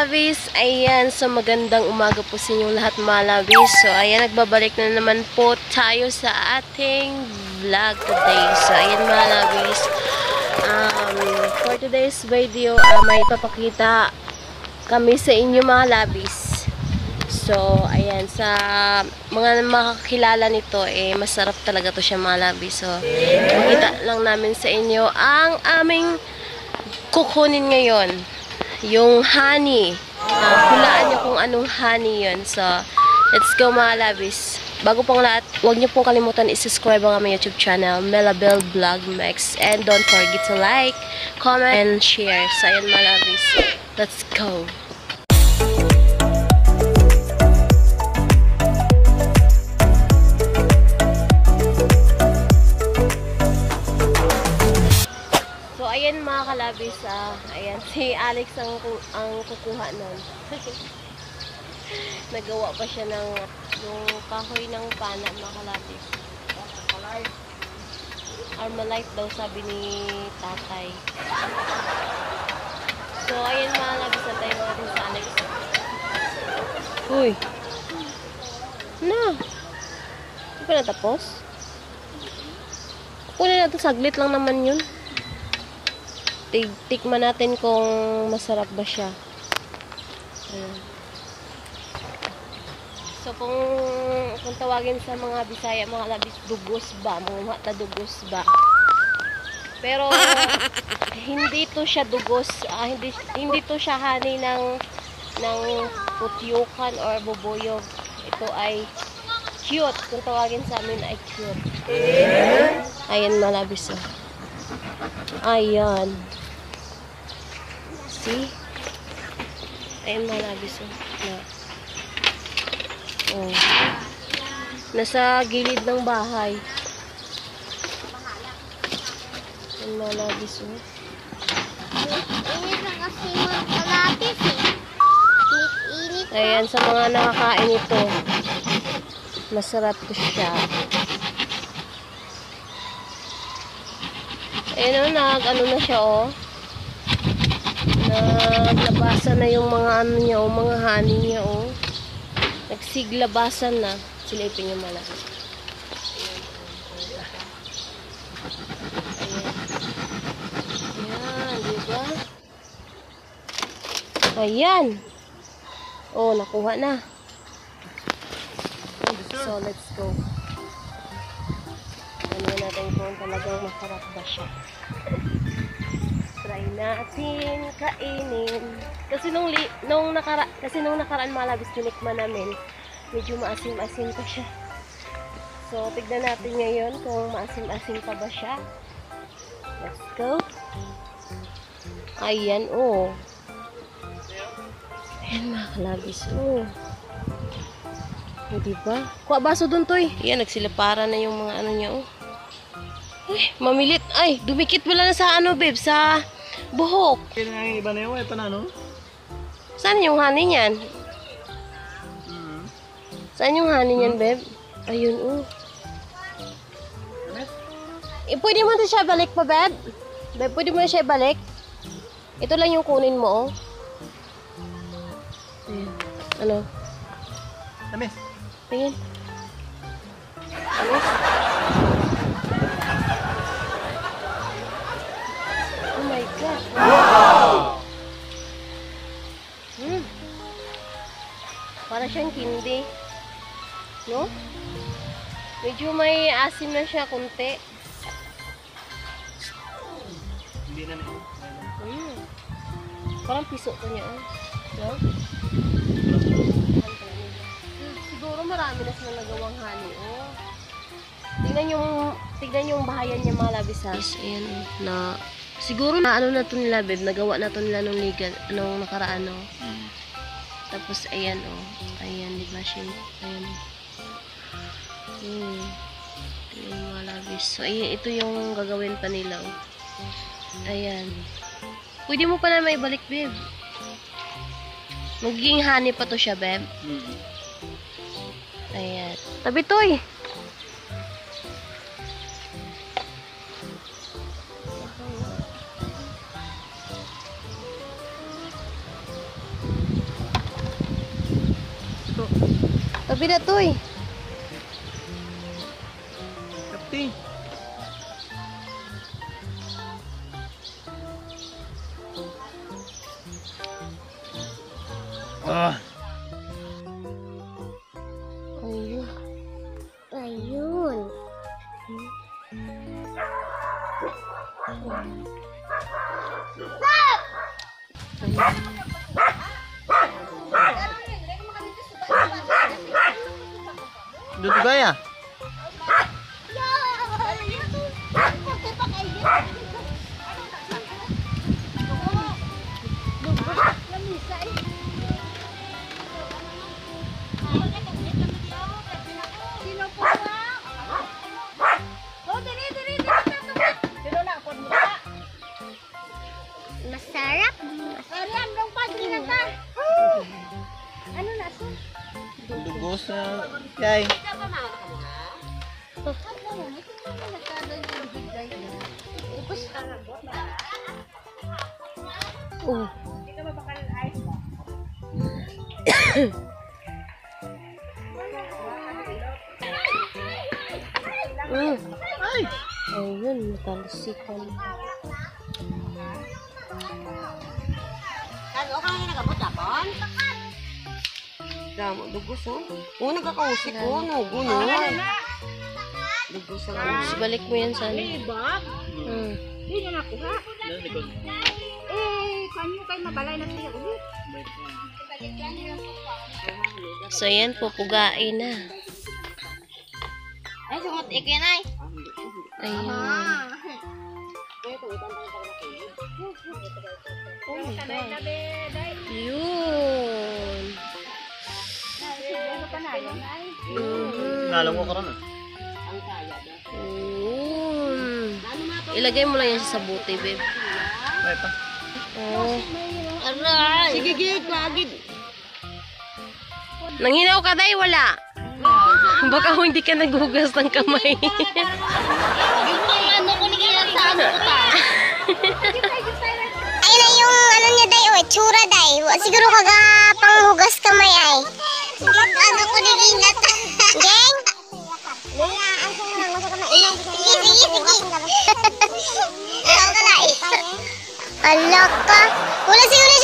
labis, ayan, so magandang umaga po sa inyong lahat mga labis. So ayan, nagbabalik na naman po tayo sa ating vlog today. So ayan mga labis, for today's video, may ipapakita kami sa inyo mga labis. So ayan, sa mga makakilala nito, masarap talaga to siya mga labis. So makita lang namin sa inyo ang aming kukunin ngayon, yung honey. Hulaan nyo kung anong honey yun. So, let's go mga labis. Bago pong lahat, huwag nyo pong kalimutan i-subscribe ang aming YouTube channel, Melabel Vlog Max. And don't forget to like, comment, and share. So, ayan mga labis. Let's go! Ayan mga kalabis, ayan, si Alex ang kukuha nun. Nagawa pa siya ng yung kahoy ng pana mga kalabis. Armalite daw sabi ni tatay. So ayan mga kalabis, antayin natin sa Alex. Uy! Na! Hindi pa natapos? Kunin natin, saglit lang naman yun. Tikman natin kung masarap ba siya. Ayan. So kung tawagin sa mga Bisaya, mga labis, dugos ba? Mga mata dugos ba? Pero hindi to siya dugos, hindi to siya honey ng putyukan or bubuyog. Ito ay cute. Kung tawagin sa amin ay cute. Ayan mga labis. Ayan. See? Ayan mga labis. Oh. Nasa gilid ng bahay. Ayan mga labis. Ayan, sa mga nakakain ito, masarap to siya. Ayan o, nag-ano na siya o. Naglabasan na yung mga ano niya o, mga honey niya o. Nagsiglabasan na. Silipin niyo malaki. Ayan, diba? Ayan. Oh, nakuha na. So, let's go. Ano natin kung talagang masarap ba siya. Try natin kainin. Kasi nung nakaraan mga labis, tinikman namin, medyo maasim-asim pa siya. So, tignan natin ngayon kung maasim-asim pa ba siya. Let's go. Ayan, oh. Ayan mga kalabis, oh. O, diba? Kuha baso dun, Toy. Ayan, nagsilapara na yung mga ano niya, oh. Ay, mamilit. Ay, dumikit wala na sa ano, babe, sa buhok. Kaya nga yung iba na yun, ito na, no? Saan yung honey niyan? Saan yung honey niyan, babe? Ayun, oh. Pwede mo na siya balik pa, babe? Babe, pwede mo na siya balik? Ito lang yung kunin mo, oh. Ayan. Ano? Tamis. Tingin. Tamis. Oh my gosh. Wow! Para siyang hindi. No? Medyo may asim na siya, kunti. Hindi na na. Parang piso ko niya. No? Siguro marami na silang nagawang honey. Oh. Tignan yung bahayan niya mga labis ha. Ayan, na siguro na ano na to nila, babe, nagawa na to nila nung nakaraan, no? Tapos ayan, oh. Ayan, di ba siya? Ayan. Yung mga labis. So ayan, ito yung gagawin pa nila, oh. Ayan. Pwede mo pa na maibalik, babe. Magiging honey pa to siya, babe. Ayan. Tabi, Toy. Tabi na to eh. Kapti. Ah. Ayun. Ayun. Dito gaya. Masarap. Masarap ng pagkinata. Ano na so? Dugo sa yay. Oh. Ay. Ayun, natalsikan. Ano ka na nagabot akon? Damo dugos oh. Oh nagakausik ko no, guno. Dugos sa Tapos balik mo yan sa ano. Di na nakuha. Dito likod. Kanyo kay mabalay na siya ulit. So yan, pupugain na. Ay sumot ikyan ay. Ayun. Oh my God. Yun. Nalam ko karon ah. Ang kaya da. Yun. Ilagay mo lang yan sa buti, babe. Ay pa. Oh. Aray. Sige gid pagid. Nanghinaw ka, day, wala. Baka hindi ka naghugas ng kamay. Ano ko ni kaya sa ano ko ta? Ay na yung ano niya day, oh, tsura day. Siguro kaga panghugas kamay ay. Ano ko ni ginat. Geng? Leia, ang sunang masuk na ilang. Sige, sige. Tao ka na eh. Alak ka. Wala siguro